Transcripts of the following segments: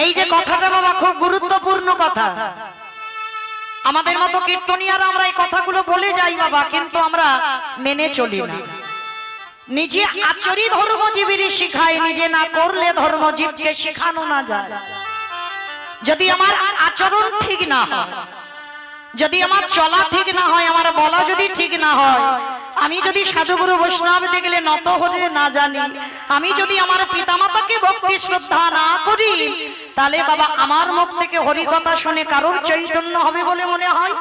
এই যে কথাটা বাবা খুব গুরুত্বপূর্ণ কথা। আমাদের মতো কীর্তনিয়ারা আমরা এই কথাগুলো বলে যাই বাবা, কিন্তু আমরা মেনে চলি না। নিজে আচরি ধর্মজীবীর শিখায়, নিজে না করলে ধর্মজীবকে শেখানো না যায়। যদি আমার আচরণ ঠিক না হয়, যদি আমার চলা ঠিক না হয়, আমার বলা যদি ঠিক না হয়, আমি যদি সাধুগুরু বৈষ্ণব দেখলে নত হতে না জানি, আমি যদি আমার পিতামাতাকে ভক্তি শ্রদ্ধা না করি, তাহলে বাবা আমার মুখ থেকে হরি কথা শুনে কারোর চৈতন্য হবে বলে মনে হয়?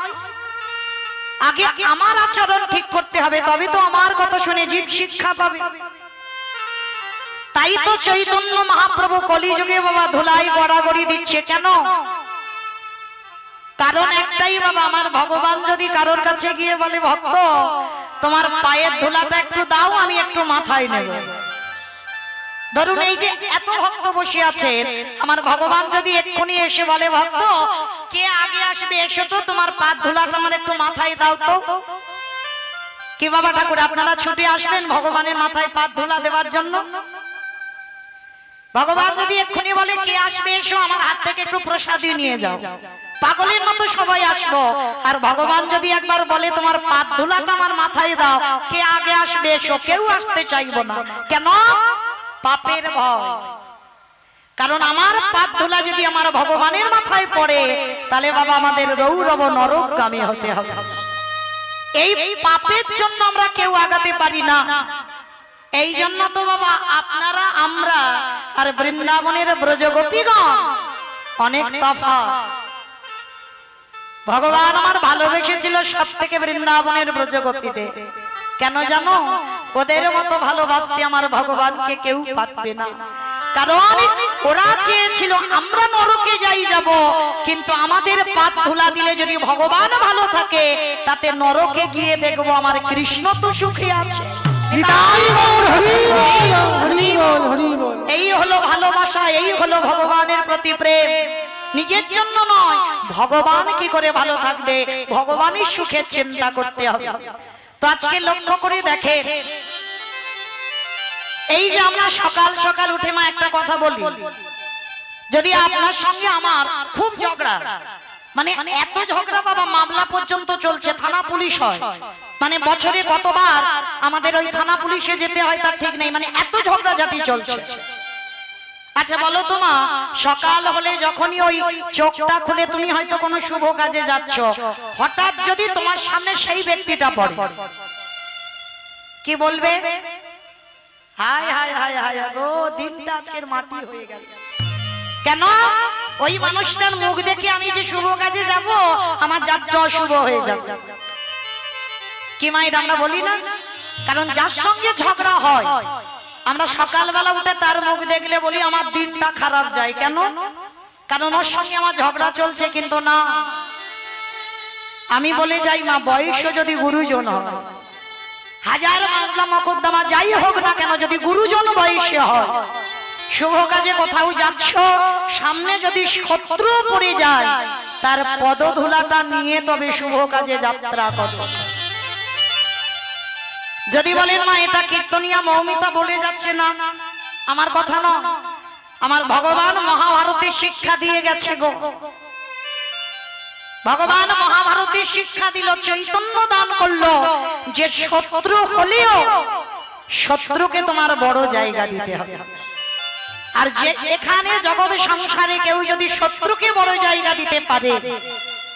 আগে আমার আচরণ ঠিক করতে হবে, তবে তো আমার কথা শুনে জীব শিক্ষা পাবে। তাই তো চৈতন্য মহাপ্রভু কলিযুগে বাবা ধুলাই গড়াগড়ি দিচ্ছে। কেন? কারণ একটাই বাবা, আমার ভগবান যদি কারোর কাছে গিয়ে বলে ভক্ত তোমার পায়ের ধুলাটা একটু দাও, আমি একটু মাথায় নেব। ধরুন এই যে এত ভক্ত বসে আছে, আমার ভগবান যদি এক্ষুনি এসে বলে ভক্ত কে আগে আসবে এসো তো, তোমার পায়ের ধুলাটা আমার একটু মাথায় দাও তো, কি বাবা ঠাকুর আপনারা ছুটে আসবেন ভগবানের মাথায় পায়ের ধুলা দেওয়ার জন্য? ভগবান যদি এক্ষুনি বলে কে আসবে এসো, আমার হাত থেকে একটু প্রসাদী নিয়ে যাও, পাগলের মতো সবাই আসবো। আর ভগবান যদি একবার বলে তোমার পায়ের ধুলাটা আমার মাথায় দাও, কে আগে আসবে এসো, কেউ আসতে চাইবো না। কেন? পাপের ভয়। কারণ আমার পাপ ধুলা যদি আমার ভগবানের মাথায় পড়ে, তাহলে বাবা আমাদের রৌরব নরকগামী হতে হবে। এই পাপের জন্য আমরা কেউ আগাতে পারি না। এই জন্য তো বাবা আপনারা আমরা আর বৃন্দাবনের ব্রজগোপীগণ অনেক তফাৎ। ভগবান আমার ভালোবেসেছিল সব থেকে বৃন্দাবনের ব্রজগোপীদের। কেন জানো? ওদের মতো ভালোবাসতে আমার ভগবানকে কেউ পারবে না। কারণ ওরা চেয়েছিল আমরা নরকে যাই যাব, কিন্তু আমাদের পাপ ধুলা দিলে যদি ভগবান ভালো থাকে, তাতে নরকে গিয়ে দেখবো আমার কৃষ্ণ তো সুখী আছে। এই হলো ভালোবাসা, এই হলো ভগবানের প্রতি প্রেম। নিজের জন্য নয়, ভগবান কি করে ভালো থাকবে, ভগবানের সুখের চিন্তা করতে হবে। তো আজকে লক্ষ্য করে দেখেন, এই যে আমরা সকাল সকাল উঠে মা একটা কথা বলি, যদি আপনার সঙ্গে আমার খুব ঝগড়া, মানে এত ঝগড়া বাবা মামলা পর্যন্ত চলছে, থানা পুলিশ হয়, মানে বছরে কতবার আমাদের ওই থানা পুলিশে যেতে হয় তার ঠিক নেই, মানে এত ঝগড়াঝাটি চলছে। আচ্ছা বলো তো মা, সকাল হলে যখনই ওই চোখটা খুলে তুমি হয়তো কোনো শুভ কাজে যাচ্ছ, হঠাৎ যদি তোমার সামনে সেই ব্যক্তিটা পড়ে, কি বলবে? হায় হায় হায় হায় গো, দিনটা আজকের মাটি হয়ে গেল। কেন? ওই মানুষটার মুখ দেখে আমি যে শুভ কাজে যাব, আমার যাত্রা অশুভ হয়ে যাবে। কি মা এটা আমরা বলি না? কারণ যার সঙ্গে ঝগড়া হয়, আমরা সকালবেলা উঠে তার মুখ দেখলে বলি আমার দিনটা খারাপ যায়। কেন? কারণ ওর সঙ্গে আমার ঝগড়া চলছে। কিন্তু না, আমি বলে যাই মা, বয়স যদি গুরুজন হয়, হাজার মামলা মকদ্দমা যাই হোক না কেন, যদি গুরুজন বয়সে হয়, শুভ কাজে কোথাও যাচ্ছ, সামনে যদি শত্রু পড়ে যায়, তার পদধূলাটা নিয়ে তবে শুভ কাজে যাত্রা করো। যদি বলেন মা এটা কীর্তনিয়া মৌমিতা বলে যাচ্ছে, না আমার কথা নয়, আমার ভগবান মহাভারতে শিক্ষা দিয়ে গেছে গো। ভগবান মহাভারতে শিক্ষা দিল, চৈতন্য দান করলো যে শত্রু হলেও শত্রুকে তোমার বড় জায়গা দিতে হবে। আর যে এখানে জগৎ সংসারে কেউ যদি শত্রুকে বড় জায়গা দিতে পারে,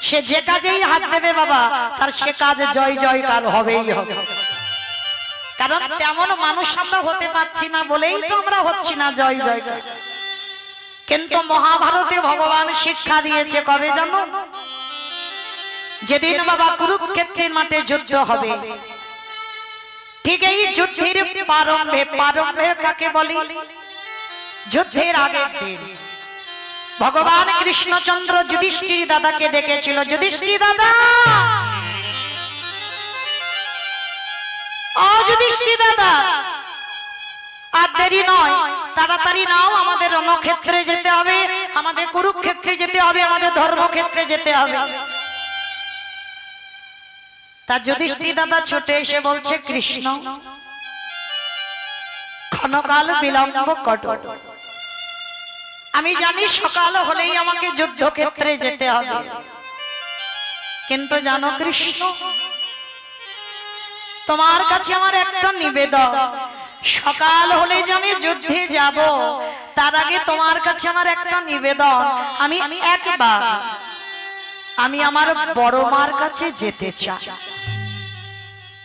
সে যে কাজেই হাত দেবে বাবা, তার সে কাজ জয় জয়কার হবেই হবে। কারণ তেমন মানুষ আমরা হতে পারছি না বলেই তো আমরা হচ্ছি না জয় জয়কার। কিন্তু মহাভারতে ভগবান শিক্ষা দিয়েছে কবে জানো? যেদিন বাবা কুরুক্ষেত্রের মাঠে যুদ্ধ হবে, ঠিক এই যুদ্ধের প্রারম্ভে, প্রারম্ভে কাকে বলি? যুদ্ধের আগের দিন ভগবান কৃষ্ণচন্দ্র যুধিষ্ঠির দাদাকে ডেকেছিল, যুধিষ্ঠির দাদা, ও যুধিষ্ঠির দাদা, আর দেরি নয়, তাড়াতাড়ি নাও, আমাদের রণক্ষেত্রে যেতে হবে, আমাদের কুরুক্ষেত্রে যেতে হবে, আমাদের ধর্মক্ষেত্রে যেতে হবে। তা যুধিষ্ঠির দাদা ছুটে এসে বলছে, কৃষ্ণ ক্ষণকাল বিলম্ব কর, আমি জানি সকাল হলেই আমাকে যুদ্ধক্ষেত্রে যেতে হবে, কিন্তু জানো কৃষ্ণ, তোমার কাছে আমার একটা নিবেদন, সকাল হলে যে আমি যুদ্ধে যাব, তার আগে তোমার কাছে আমার একটা নিবেদন, আমি একবার আমি আমার বড় মার কাছে যেতে চাই।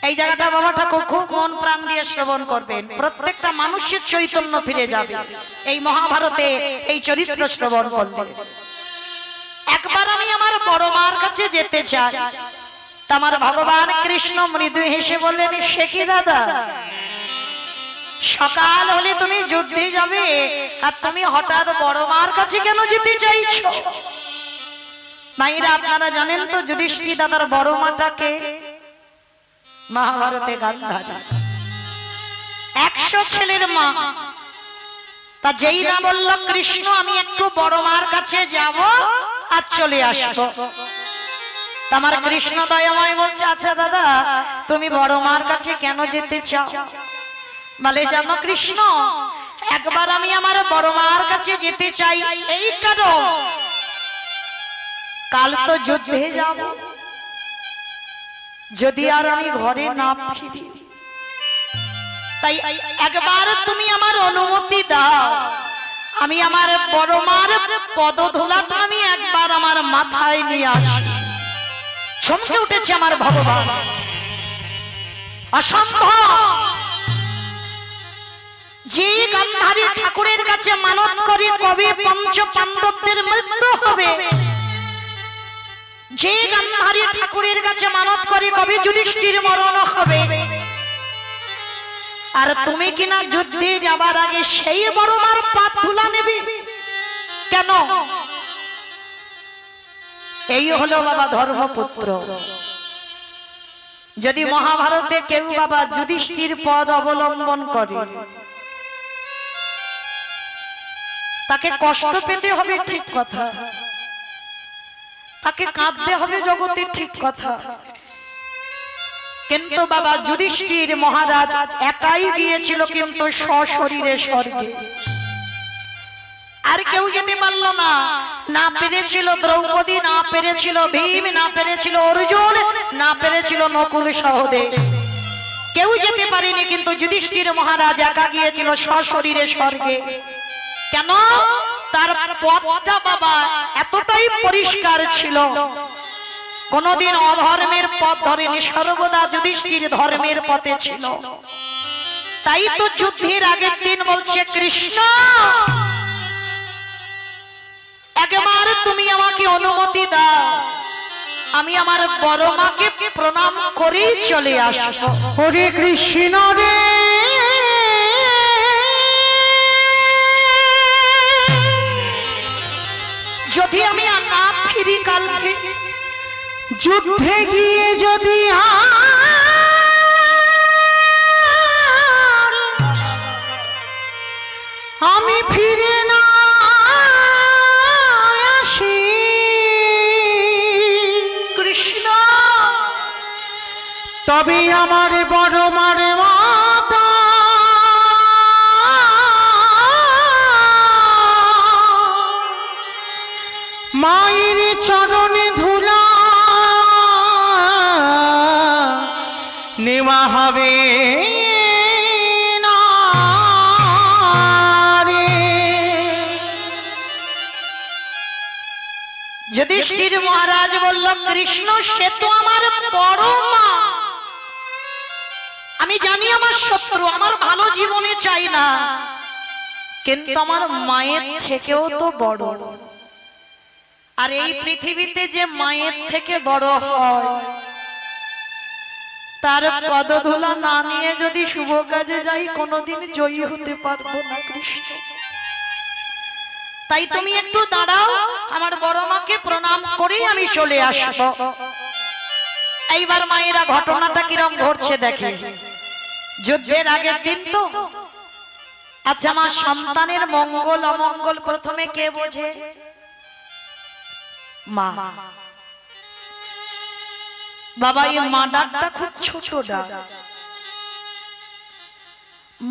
এই জায়গাটা বাবা ঠাকুর খুব মন প্রাণ দিয়ে শ্রবণ করবেন, প্রত্যেকটা মানুষের চৈতন্য ফিরে যাবে এই মহাভারতে এই চরিত্র শ্রবণ করলে। একবার আমি আমার বড় মার কাছে যেতে চাই। আমার ভগবান কৃষ্ণ মৃদু হেসে বললেন, সে কি দাদা, সকাল হলে তুমি যুদ্ধে যাবে আর তুমি হঠাৎ বড় মার কাছে কেন যেতে চাইছো? মায়েরা আপনারা জানেন তো যুধিষ্ঠির দাদার বড় মাটাকে? মহাভারতে গান্ধারী, 100 ছেলের মা। তা যেই না বলল কৃষ্ণ আমি একটু বড় মার কাছে যাব আর চলে আসবো, আমার কৃষ্ণ দয়াময় বলছে, আচ্ছা দাদা তুমি বড় মার কাছে কেন যেতে চাও? বলে, জানো কৃষ্ণ, একবার আমি আমার বড় মার কাছে যেতে চাই এই কারণ, কাল তো যুদ্ধে যাব, যদি আর আমি ঘরে না ফিরি, তাই একবার তুমি আমার অনুমতি দাও, আমি আমার বড় মার পদধূলাটা আমি একবার আমার মাথায় নিয়ে আসি। চমকে উঠেছে আমার ভগবান, অসম্ভব, যে গান্ধারী ঠাকুরের কাছে মানত করে কবে পঞ্চ পাণ্ডবদের মৃত্যু হবে, যে গান্ধারী ঠাকুরের কাছে মানত করে কবে যুধিষ্ঠির মরণ হবে, আর তুমি কিনা যুদ্ধে যাবার আগে সেই বড় মার পা ধুলা নেবে কেন? এই হলো বাবা ধর্মপুত্র। যদি মহাভারতে কেউ বাবা যুধিষ্ঠির পদ অবলম্বন করে, তাকে কষ্ট পেতে হবে ঠিক কথা, তাকে কাঁদতে হবে জগতে ঠিক কথা, কিন্তু বাবা যুধিষ্ঠির মহারাজ একাই গিয়েছিল কিন্তু সশরীরে স্বর্গে, আর কেউ যেতে পারলো না। না পেরেছিল দ্রৌপদী, না পেরেছিল ভীম, না পেরেছিল অর্জুন, না পেরেছিল নকুল সহদেব, কেউ যেতে পারেনি, কিন্তু যুধিষ্ঠির মহারাজ একা গিয়েছিল সশরীরে স্বর্গে। কেন? তার পথটা বাবা এতটাই পরিষ্কার ছিল, কোনদিন অধর্মের পথ ধরেনি, সর্বদা যুধিষ্ঠির ধর্মের পথে ছিল। তাই তো যুদ্ধের আগের দিন বলছে, কৃষ্ণ একবার তুমি আমাকে অনুমতি দাও, আমি আমার বড় মাকে প্রণাম করেই চলে আসবো। হরে কৃষ্ণ রে, যদি আমি না ফিরি কালকে যুদ্ধে গিয়ে, যদি আমি ফিরে না আসি, কৃষ্ণ তবে আমার বড় মারে মাতা মায়ের চরণে ধুলা নেওয়া হবে না রে। যুধিষ্ঠির মহারাজ বলল, কৃষ্ণ সে তো আমার বড় মা, আমি জানি আমার শত্রু, আমার ভালো জীবনে চাই না, কিন্তু আমার মায়ের থেকেও তো বড়, আর এই পৃথিবীতে যে মায়ের থেকে বড় হয় তার পদধূলা না নিয়ে যদি শুভ কাজে যাই কোনোদিন জয়ী হতে পারবো না কৃষ্ণ। তাই তুমি একটু দাঁড়াও, আমার বড় মাকে প্রণাম করে আমি চলে আসবো। এইবার মায়েরা ঘটনাটা কিরম ঘটছে দেখে। যুদ্ধের আগের দিন তো, আচ্ছা আমার সন্তানের মঙ্গল অমঙ্গল প্রথমে কে বোঝে? মা। বাবা এই মা ডাকটা খুব ছোট ডাক,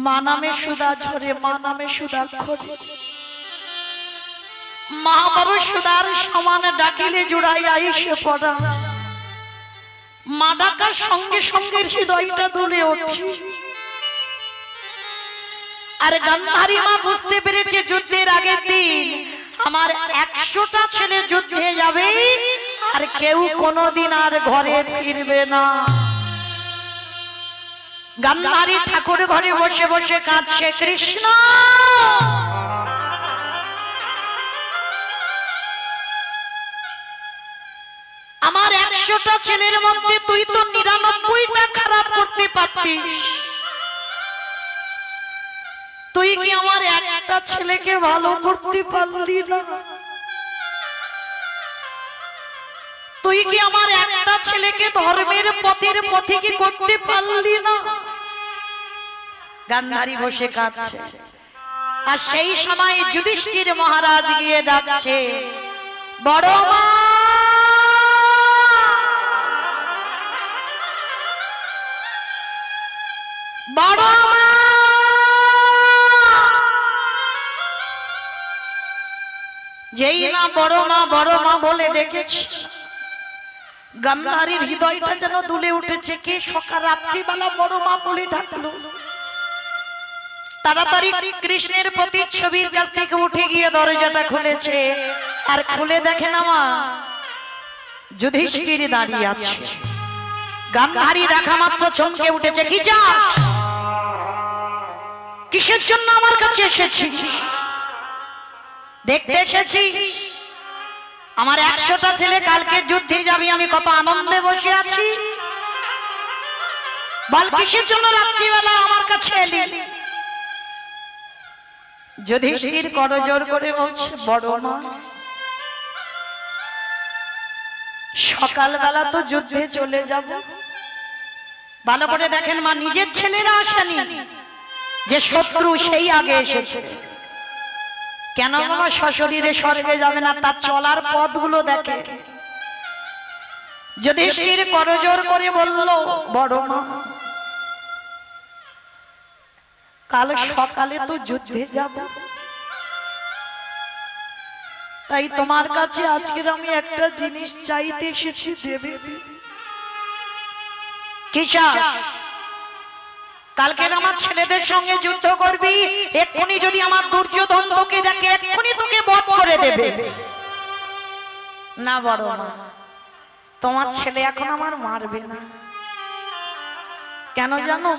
মা নামে সুধা ঝরে, মা নামে সুধা খরে। মা বাবু সুদার সমান ডাকিলে জুড়াই আইসে পড়া, মা ডাকার সঙ্গে সঙ্গে হৃদয়টা দুলে ওঠে। আর গান্ধারী মা বুঝতে পেরেছে যুদ্ধের আগের দিন আমার 100টা ছেলে যুদ্ধে যাবে আর কেউ কোনোদিন আর ঘরে ফিরবে না। গান্ধারী ঠাকুর ঘরে বসে বসে কাঁদছে, কৃষ্ণ আমার 100টা ছেলের মধ্যে তুই তো 99টা খারাপ করতে পারতিস, তুই কি আমার একটা ছেলেকে ভালো করতে পারলি না? তুই কি আমার একটা ছেলেকে ধর্মের পথের পথিকে করতে পারলি না? গান্ধারী বসে কাঁদছে। আর সেই সময় যুধিষ্ঠির মহারাজ গিয়ে ডাকছে, বড় মা, বড় মা। যেই না বড় মা বলে ডেকেছে, গান্ধারীর হৃদয়টা যেন দুলে উঠেছে। কে সকাল রাত্রিবেলা বড় মা বলে ডাকলো। তাড়াতাড়ি কৃষ্ণের প্রতিচ্ছবির কাছ থেকে উঠে গিয়ে দরজাটা খুলেছে, আর খুলে দেখে না মা যুধিষ্ঠির দাঁড়িয়ে আছে। গান্ধারী দেখা মাত্র চমকে উঠেছে, কি চাস? কিসের জন্য আমার কাছে এসেছিস? দেখতে এসেছি আমার 100টা ছেলে কালকে যুদ্ধে যাবি, আমি কত আনন্দে বসে আছি। বল কিসের জন্য রাত্রিবেলা আমার কাছে এলি? যুধিষ্ঠির করজোর করে বলছে, বড় মা, সকালবেলা তো যুদ্ধে চলে যাব। ভালো করে দেখেন মা, নিজের ছেলেরা আসেনি, যে শত্রু সেই আগে এসেছে। কেন বাবা সশরীরে স্বর্গে যাবে না? তার চলার পথগুলো দেখে। যুধিষ্ঠির করজোর করে বলল, বড় মা, কাল সকালে তো যুদ্ধে যাব, তাই তোমার কাছে আজকের আমি একটা জিনিস চাইতে এসেছি, দেবে? কি চাস? কালকে আমার ছেলেদের সঙ্গে যুদ্ধ করবি, এক্ষুনি যদি আমার দুর্যোধন তোকে দেখে এক্ষুনি তোকে বধ করে দেবে। না বড় মা, তোমার ছেলে এখন আমার মারবে না। কেন জানো?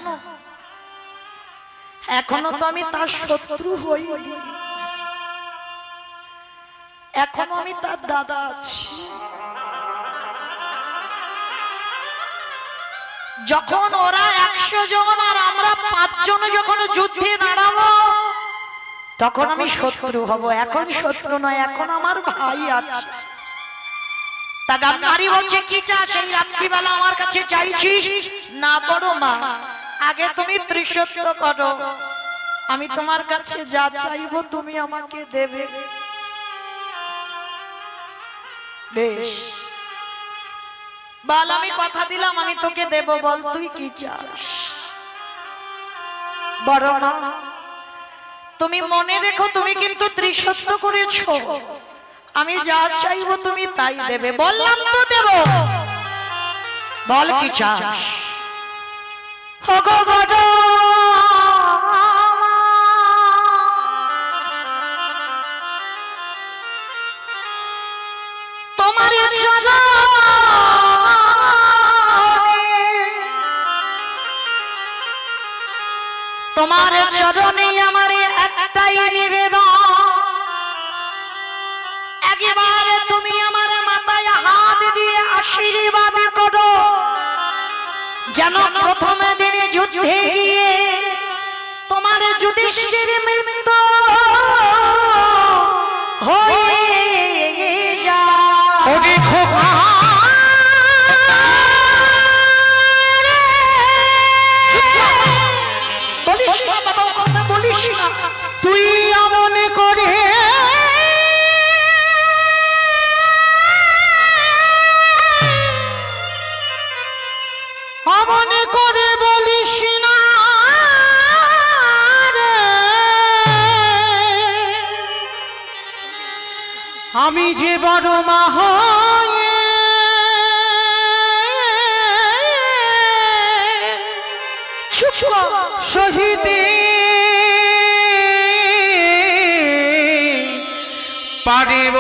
এখনো তো আমি তার শত্রু হইনি, এখনো আমি তার দাদা আছি। যখন ওরা 100 জন আর আমরা 5 জন যখন যুদ্ধে দাঁড়াবো তখন আমি শত্রু হব। এখন শত্রু নয়, এখন আমার ভাই আছে। তা গান্ধারী বলছে, কি চাস? এই রাত্রিবেলা আমার কাছে চাইছিস? না বড় মা, আগে তুমি ত্রিশত্ব করো, আমি তোমার কাছে যা চাইবো তুমি আমাকে দেবে। বেশ, বল, আমি কথা দিলাম আমি তোকে দেব, বল তুই কি চাস? বড় মা, তুমি মনে রেখো তুমি কিন্তু ত্রিশত্ব করেছো, আমি যা চাইবো তুমি তাই দেবে। বললাম তো দেব, বল কি চাস? হগো বড় তোমার তোমার চরণে আমার একটাই নিবেদন, একবারে তুমি আমার মাথায় হাত দিয়ে আশীর্বাদ করো, যেন প্রথম দিনে যুদ্ধে গিয়ে তোমার যুধিষ্ঠির মৃত্যু হয়ে যায়। তুই এমন করে বলিস না রে, আমি যে বড় মা হয়ে সহিতে পারিব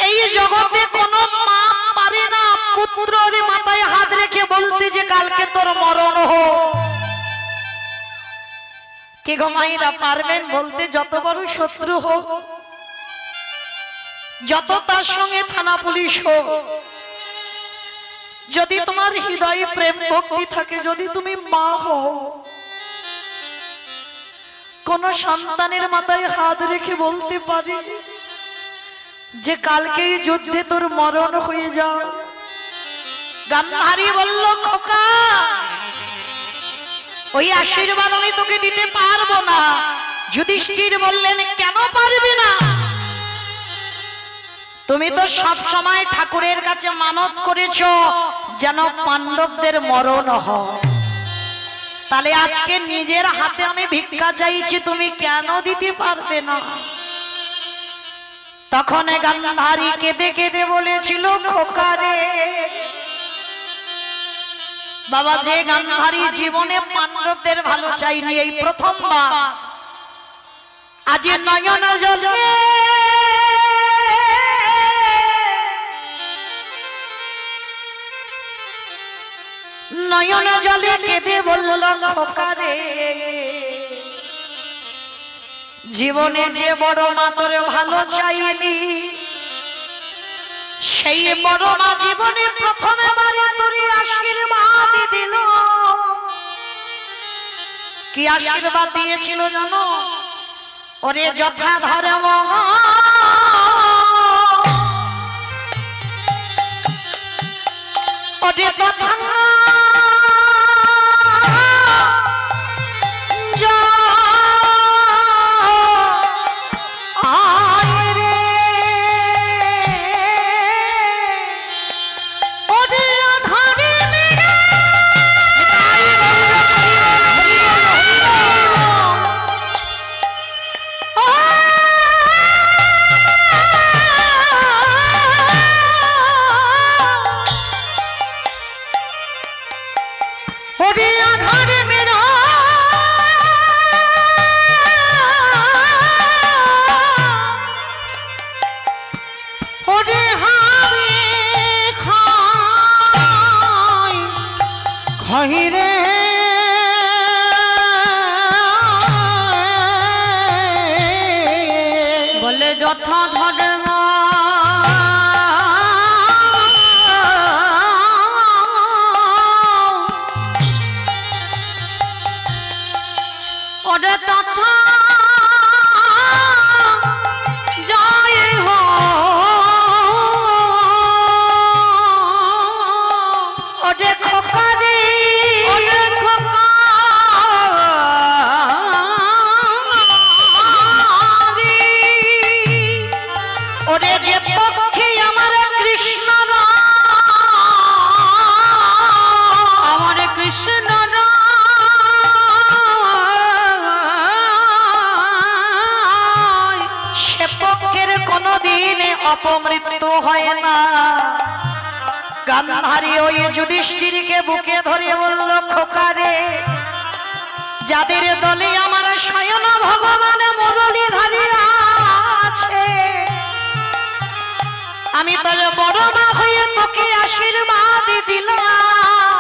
এই জগতে কোনো মা পারে না পুত্রের মাথায় হাত রেখে বলতে যে কালকে তোর মরণ হোক। কে গো মায়েরা পারবেন বলতে? যত বড় শত্রু হোক, যত তার সঙ্গে থানা পুলিশ হোক, যদি তোমার হৃদয়ে প্রেম ভক্তি থাকে, যদি তুমি মা হও, কোন সন্তানের মাথায় হাত রেখে বলতে পারি যে কালকেই যুদ্ধে তোর মরণ হয়ে যাও। গান্ধারী বলল, খোকা ওই আশীর্বাদ আমি তোকে দিতে পারবো না। যুধিষ্ঠির বললেন, কেন পারবি না? তুমি তো সব সময় ঠাকুরের কাছে মানত করেছো যেন পাণ্ডবদের মরণ হয়, তাহলে আজকে নিজের হাতে আমি ভিক্ষা চাইছি, তুমি কেন দিতে পারবে না? তখন গান্ধারী কেঁদে কেঁদে বলেছিল, খোকা রে বাবা, যে গান্ধারী জীবনে পাণ্ডবদের ভালো চাইনি, এই প্রথমবার আজ নয়ন জলে নয়ন জলে কেঁদে বলল, খোকা রে জীবনে যে বড় মা তোর ভালো চাইনি, সেই বড় মা জীবনে প্রথমে বারে তোর আশীর্বাদ দিল। কি আশীর্বাদ দিয়েছিল জানো? ওরে যথা ধর্ম ওরে তথা বলে যথা ধর্ম ওরে তথা জয় হো, ওরে খোকা রে ওরে খোকা রে, ওরে যে পক্ষে আমার কৃষ্ণ আমার কৃষ্ণ সে পক্ষের কোনদিন অপমৃত্যু হয় না। গান্ধারী ওই যুধিষ্ঠিরকে বুকে ধরে বলল, খোকা রে যাদের দলে আমার স্বয়ং ভগবান মুরলীধারী আছে, আমি তোর বড় মা হয়ে তোকে আশীর্বাদ দিলাম,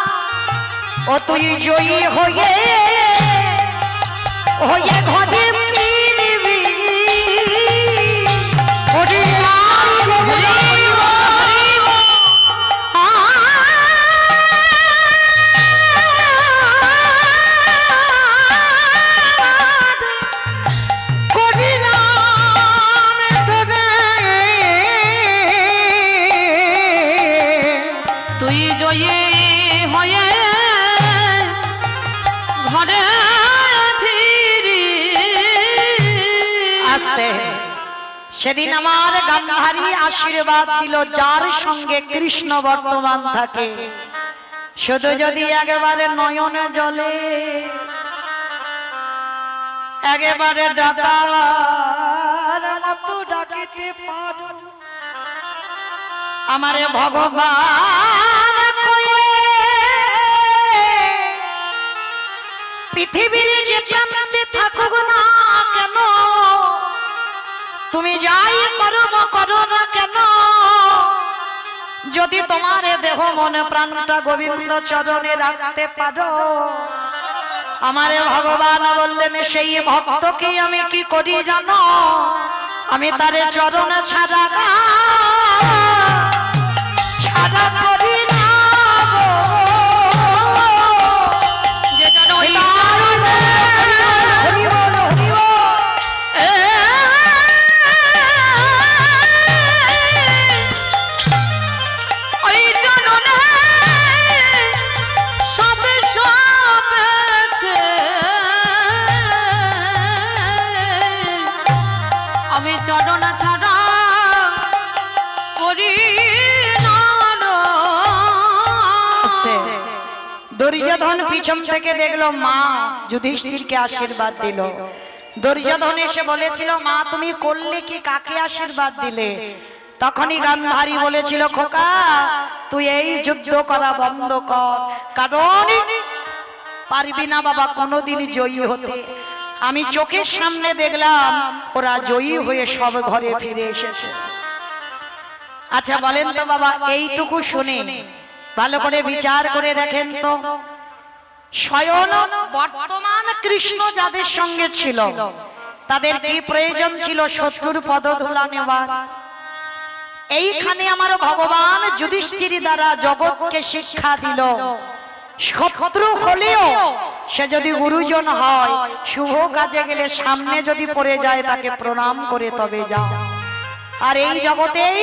ও তুই জয়ী হয়ে হয়ে ঘরে ফিরবি। ওরে তুই জয়ী হয়ে ঘরে ফিরি। আসতে সেদিন আমার গান্ধারী আশীর্বাদ দিল, যার সঙ্গে কৃষ্ণ বর্তমান থাকে শুধু যদি একেবারে নয়নে জলে একেবারে ডাকার মতো ডাকিতে পারো আমারে ভগবান পৃথিবীর যে প্রান্তে থাকুক না কেন তুমি যাই করো না কেন যদি তোমার দেহ মনে প্রাণটা গোবিন্দ চরণে রাখতে পারো আমারে ভগবান বললেন সেই ভক্তকে আমি কি করি জানো আমি তারে চরণে ছাড়া করি না যে জানো চরণা ছাড়া করি না। দুর্যোধন পিছন থেকে দেখলো মা যুধিষ্ঠিরকে আশীর্বাদ দিল। দুর্যোধন এসে বলেছিল মা তুমি করলে কি কাকে আশীর্বাদ দিলে? তখনই গান্ধারী বলেছিল খোকা তুই এই যুদ্ধ করা বন্ধ কর, কারণ পারবি না বাবা কোনোদিন জয়ী হতে। আমি চোখের সামনে দেখলাম ওরা জয়ী হয়ে সব ঘরে ফিরে এসেছে। আচ্ছা বলেন তো বাবা এইটুকু শুনে ভালো করে বিচার করে দেখেন তো স্বয়ং বর্তমান কৃষ্ণ যাদের সঙ্গে ছিল তাদের কি প্রয়োজন ছিল শত্রুর পদধূলা নেবার? এইখানে আমার ভগবান যুধিষ্ঠির দ্বারা জগৎকে শিক্ষা দিল শত্রু হলেও সে যদি গুরুজন হয় শুভ কাজে গেলে সামনে যদি পড়ে যায় তাকে প্রণাম করে তবে যাও। আর এই জগতেই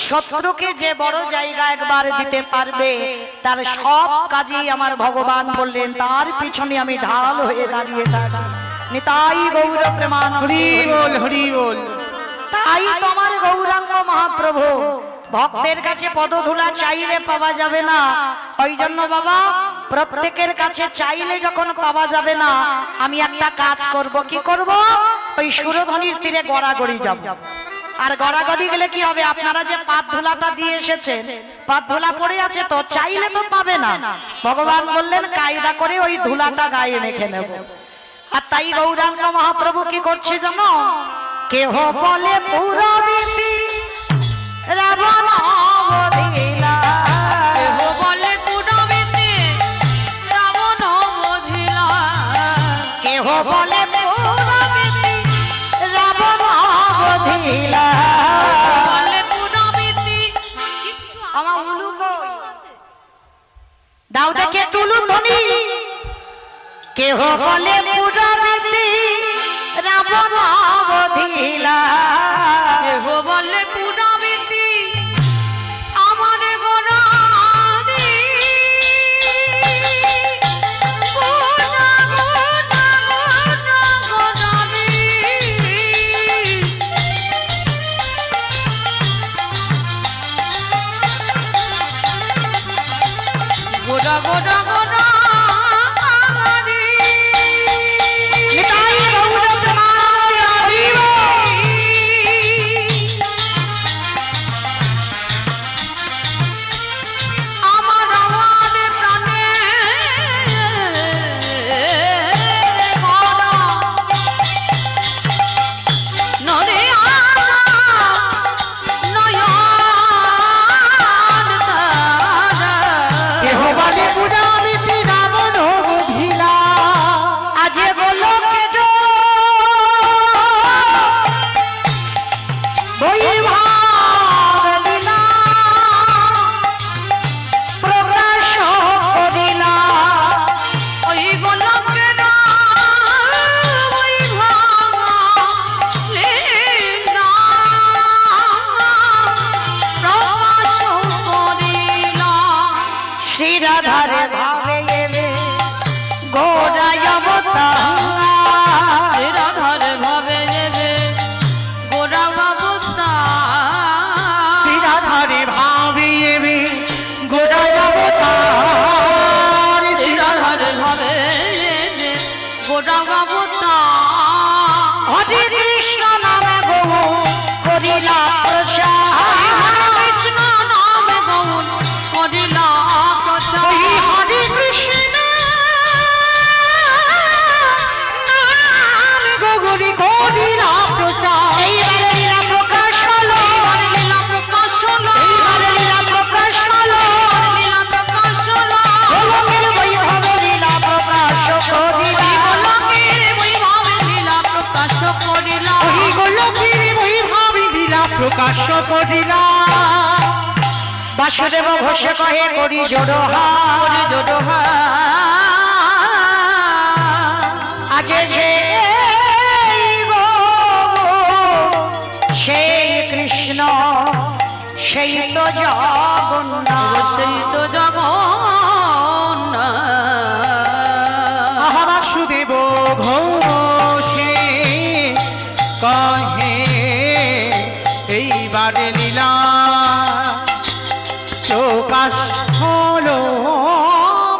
শত্রুকে যে বড় জায়গা একবার দিতে পারবে তার সব কাজেই আমার ভগবান বললেন তার পিছনে আমি ঢাল হয়ে দাঁড়িয়ে থাকি। নিতাই গৌর প্রেমানন্দ হরি বল হরি বল। তাই তো আমার গৌরাঙ্গ মহাপ্রভু ভক্তের কাছে পদধূলা চাইলে পাওয়া যাবে না। ওই জন্য বাবা প্রত্যেকের কাছে চাইলে যখন পাওয়া যাবে না আমি একটা কাজ করব। কি করব? ওই সুরধনির তীরে গড়াগড়ি যাব। আর গড়াগড়ি গেলে কি হবে? আপনারা যে পাত ধুলাটা দিয়ে এসেছেন পাত ধুলা পড়ে আছে তো চাইলে তো পাবে না। ভগবান বললেন কায়দা করে ওই ধুলাটা গায়ে মেখে নেব। আর তাই গৌরাঙ্গ মহাপ্রভু কি করছে জানো? কেহ বলে পুরবীতি রাবণ বধিলা, কেহ বলে পুরবীতি রাবণ বধিলা, কেহ বলে পুরবীতি রাবণ বধিলা। বলে পুরবীতি আমার উলু কই? দাও দেখে টুলু ধনি। কেহ বলে পুরবীতি রাবণ বধিলা, কেহ বলে পুরবীতি আমার গোরানি, গোরা গোরা গোরা গোরানি, গোরা গোরা গোরা নিতাই গৌর প্রেমানন্দ হরি বল। গোরাগবতা হরে কৃষ্ণ নামে গৌ করিলা প্রচার হরে কৃষ্ণ নামে গৌণ করিলা প্রচার ওই হরে কৃষ্ণ নামে গৌরী করিলা প্রচার এইবারে লীলা প্রকাশ হলো এইবারে লীলা প্রকাশ হলো এইবারে লীলা প্রকাশ হলো লীলা প্রকাশ হলো গোলকের বৈভবে লীলা প্রকাশ করিলা গোলকের বৈভবে লীলা প্রকাশ করিলা ওই গোলকের বৈভবে লীলা প্রকাশ করিলা বাসুদেব ঘোষে কহে করি জোড়হা করে জোড়হা আজ যে গো সেই কৃষ্ণ সেই তো জগন্নাথ সেই তো জগন্নাথ আহা বাসুদেব ঘোষে কহে এইবারে লীলা প্রকাশ হলো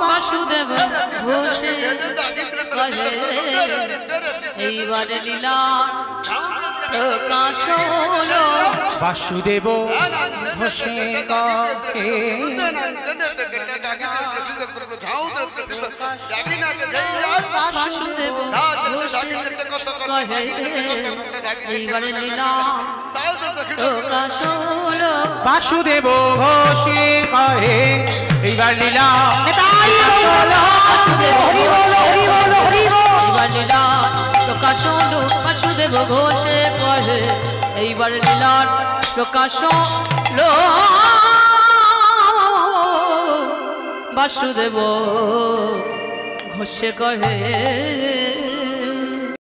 বাসুদেব ঘোষে কহে এইবারে লীলা প্রকাশ হলো বাসুদেব ঘোষে কহে বাসুদেব ঘোষে কহে এইবারে লীলা প্রকাশ হলো বাসুদেব ঘোষে কহে এইবার লীলা তাই বলো বাসুদেব হরি বলো হরি বলো হরি বলো এইবার লীলা প্রকাশ হলো বাসুদেব ঘোষে কহে এইবার লীলার প্রকাশ হলো বাসুদেব ঘোষে কহে